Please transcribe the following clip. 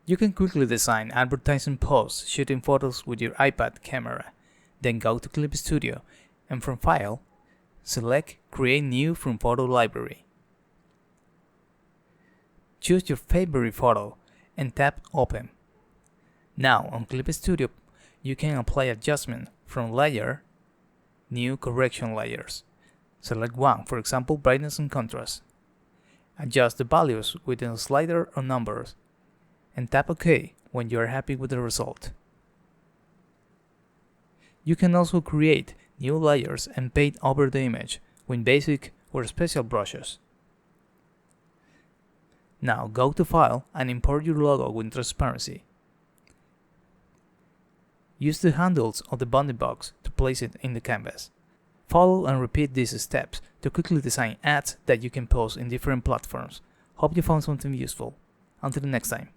You can quickly design advertising posts shooting photos with your iPad camera. Then go to Clip Studio and from File, select Create New from Photo Library. Choose your favorite photo and tap Open. Now on Clip Studio, you can apply adjustment from Layer, New Correction Layers. Select one, for example brightness and contrast. Adjust the values with a slider or numbers, and tap OK when you are happy with the result. You can also create new layers and paint over the image with basic or special brushes. Now go to File and import your logo with transparency. Use the handles of the bounding box to place it in the canvas. Follow and repeat these steps to quickly design ads that you can post in different platforms. Hope you found something useful. Until next time.